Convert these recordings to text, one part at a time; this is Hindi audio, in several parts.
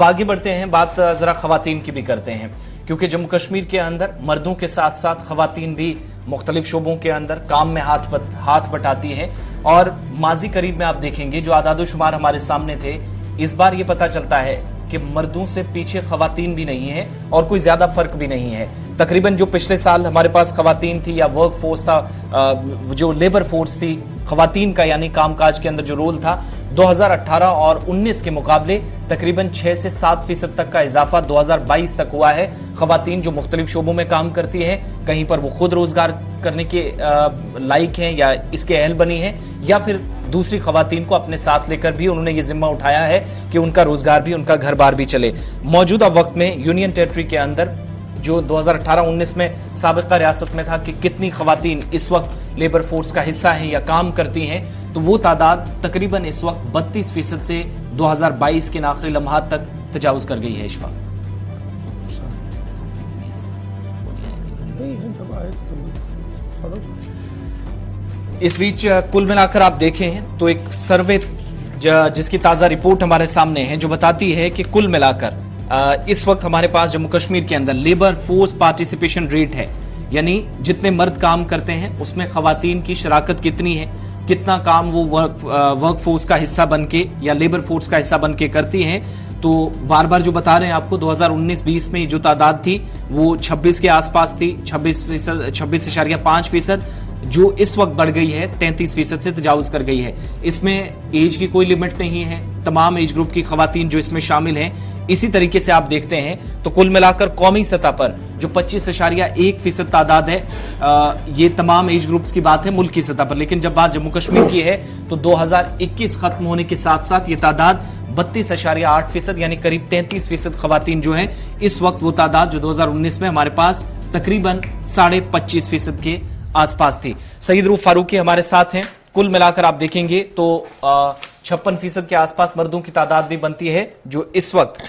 आगे बढ़ते हैं, बात जरा खवातीन की भी करते हैं, क्योंकि जम्मू कश्मीर के अंदर मर्दों के साथ साथ खवातीन भी मुख्तलिफ शोबों के अंदर काम में हाथ बटाती हैं। और माजी करीब में आप देखेंगे जो आदादो शुमार हमारे सामने थे, इस बार ये पता चलता है कि मर्दों से पीछे खवातीन भी नहीं है और कोई ज्यादा फर्क भी नहीं है। तकरीबन जो पिछले साल हमारे पास खवातीन थी या वर्क फोर्स था, जो लेबर फोर्स थी खवातीन का, यानी कामकाज के अंदर जो रोल था, 2018 और 19 के मुकाबले तकरीबन 6 से 7% तक का इजाफा 2022 तक हुआ है। खवातीन जो मुख्तलिफ शोबों में काम करती है, कहीं पर वो खुद रोजगार करने के लायक हैं या इसके अहल बनी है, या फिर दूसरी खवातीन को अपने साथ लेकर भी उन्होंने ये जिम्मा उठाया है कि उनका रोजगार भी, उनका घर बार भी चले। मौजूदा वक्त में यूनियन टेरिटरी के अंदर जो 2018-19 में साबिका रियासत में था कि कितनी खवातीन इस वक्त लेबर फोर्स का हिस्सा हैं या काम करती हैं, तो वो तादाद तकरीबन इस वक्त 32% से 2022 के आखिरी लम्हात तक तजावुज कर गई है। इशफा, इस बीच कुल मिलाकर आप देखें तो एक सर्वे जिसकी ताजा रिपोर्ट हमारे सामने है, जो बताती है कि कुल मिलाकर इस वक्त हमारे पास जम्मू कश्मीर के अंदर लेबर फोर्स पार्टिसिपेशन रेट है, यानी जितने मर्द काम करते हैं उसमें खवातीन की शराकत कितनी है, कितना काम वो वर्क फोर्स का हिस्सा बनके या लेबर फोर्स का हिस्सा बनके करती हैं। तो बार बार जो बता रहे हैं आपको, 2019-20 में जो तादाद थी वो 26 के आसपास थी, 26.5%, जो इस वक्त बढ़ गई है 33% से तजावुज कर गई है। इसमें एज की कोई लिमिट नहीं है, तमाम एज ग्रुप की खवातीन जो इसमें शामिल हैं। इसी तरीके से आप देखते हैं तो कुल मिलाकर कौमी सतह पर जो 25.1% तादाद है, ये तमाम एज ग्रुप्स की बात है मुल्क की सतह पर। लेकिन जब बात जम्मू कश्मीर की है तो 2021 खत्म होने के साथ साथ ये तादाद 32.8% यानी करीब 33% खवातीन जो हैं, इस वक्त वो तादाद जो 2019 में हमारे पास तकरीबन 25.5% के आसपास थी। सईद रूफ फारूकी हमारे साथ हैं। कुल मिलाकर आप देखेंगे तो 56% के आसपास मर्दों की तादाद भी बनती है जो इस वक्त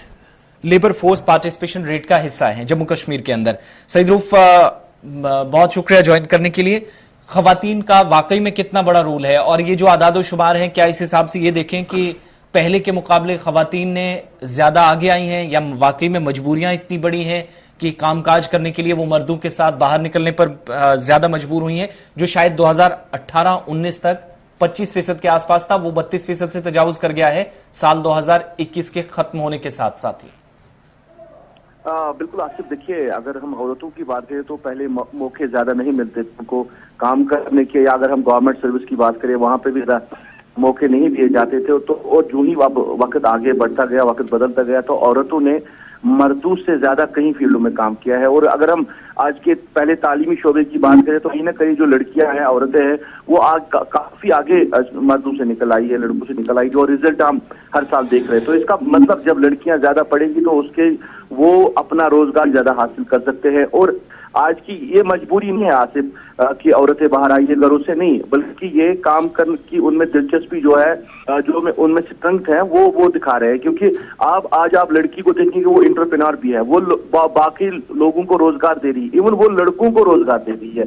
लेबर फोर्स पार्टिसिपेशन रेट का हिस्सा है जम्मू कश्मीर के अंदर। सईद रूफ, बहुत शुक्रिया ज्वाइन करने के लिए। खवातीन का वाकई में कितना बड़ा रोल है, और ये जो आदादो शुमार हैं, क्या इस हिसाब से ये देखें कि पहले के मुकाबले खवातीन ने ज्यादा आगे आई हैं, या वाकई में मजबूरियां इतनी बड़ी हैं कि कामकाज करने के लिए वो मर्दों के साथ बाहर निकलने पर ज्यादा मजबूर हुई हैं, जो शायद 2018-19 तक 25% के आसपास था, वो 32% से तजावुज कर गया है साल 2021 के खत्म होने के साथ साथ ही। बिल्कुल आसिफ, देखिए अगर हम औरतों की बात करें तो पहले मौके ज्यादा नहीं मिलते उनको काम करने के, या अगर हम गवर्नमेंट सर्विस की बात करें वहां पे भी मौके नहीं दिए जाते थे। तो और जो ही वक्त आगे बढ़ता गया, वक्त बदलता गया, तो औरतों ने मर्दों से ज्यादा कई फील्डों में काम किया है। और अगर हम आज के पहले तालीमी शोबे की बात करें तो कहीं ना कहीं जो लड़कियां हैं, औरतें हैं, वो आज काफी आगे मर्दों से निकल आई है, लड़कों से निकल आई, जो रिजल्ट हम हर साल देख रहे हैं। तो इसका मतलब जब लड़कियां ज्यादा पढ़ेंगी तो उसके वो अपना रोजगार ज्यादा हासिल कर सकते हैं। और आज की ये मजबूरी नहीं है आसिफ कि औरतें बाहर आई है घरों से, नहीं, बल्कि ये काम करने की उनमें दिलचस्पी जो है, जो उनमें स्ट्रेंथ है, वो दिखा रहे हैं। क्योंकि आज आप लड़की को देखेंगे वो एंटरप्रेन्योर भी है, वो बाकी लोगों को रोजगार दे रही है, इवन वो लड़कों को रोजगार दे रही है।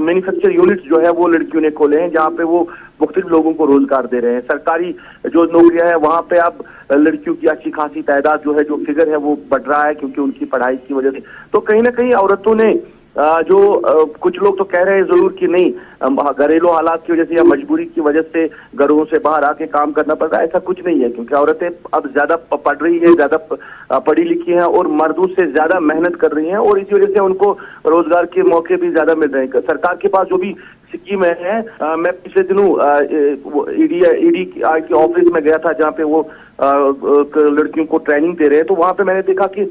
मैन्युफैक्चर यूनिट्स जो है वो लड़कियों ने खोले हैं, जहाँ पे वो मुख्तलिफ लोगों को रोजगार दे रहे हैं। सरकारी जो नौकरियां हैं वहां पे अब लड़कियों की अच्छी खासी तादाद जो है, जो फिगर है वो बढ़ रहा है, क्योंकि उनकी पढ़ाई की वजह से। तो कहीं ना कहीं औरतों ने कुछ लोग तो कह रहे हैं जरूर कि नहीं, घरेलू हालात की वजह से या मजबूरी की वजह से घरों से बाहर आके काम करना पड़ रहा है, ऐसा कुछ नहीं है। क्योंकि औरतें अब ज्यादा पढ़ रही है, ज्यादा पढ़ी लिखी हैं और मर्दों से ज्यादा मेहनत कर रही हैं, और इसी वजह से उनको रोजगार के मौके भी ज्यादा मिल रहे हैं। सरकार के पास जो भी स्कीम है, मैं पिछले दिनों ईडी के ऑफिस में गया था, जहाँ पे वो लड़कियों को ट्रेनिंग दे रहे हैं। तो वहां पे मैंने देखा कि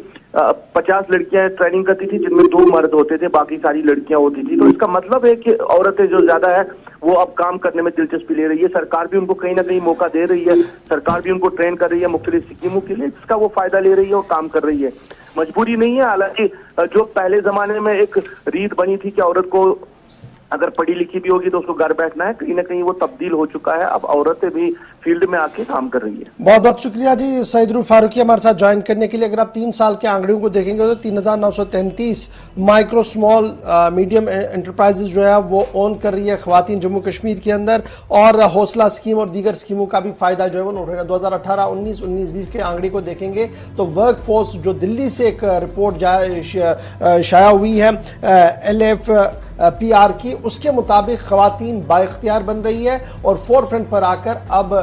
50 लड़कियां ट्रेनिंग करती थी, जिनमें 2 मर्द होते थे, बाकी सारी लड़कियां होती थी। तो इसका मतलब है कि औरतें जो ज्यादा है वो अब काम करने में दिलचस्पी ले रही है। सरकार भी उनको कहीं ना कहीं मौका दे रही है, सरकार भी उनको ट्रेन कर रही है मुख्तलिफ स्कीमों के लिए, जिसका वो फायदा ले रही है और काम कर रही है। मजबूरी नहीं है। हालांकि जो पहले जमाने में एक रीत बनी थी कि औरत को अगर पढ़ी लिखी भी होगी तो उसको घर बैठना है, कहीं ना कहीं वो तब्दील हो चुका है। अब औरतें भी फील्ड में आके काम कर रही है। बहुत बहुत शुक्रिया जी सईदुल फारूकी हमारे साथ ज्वाइन करने के लिए। अगर आप 3 साल के आंकड़ों को देखेंगे तो 3933 माइक्रो स्मॉल मीडियम एंटरप्राइजेज जो है वो ओन कर रही है खवातीन जम्मू कश्मीर के अंदर, और हौसला स्कीम और दीगर स्कीमों का भी फायदा जो है वो उठ रहा है। 2018, 19, 19-20 के आंकड़े को देखेंगे तो वर्क फोर्स जो दिल्ली से एक रिपोर्ट शाया हुई है LFPR की, उसके मुताबिक खवातीन बाइख्तियार बन रही है और फोर फ्रंट पर आकर अब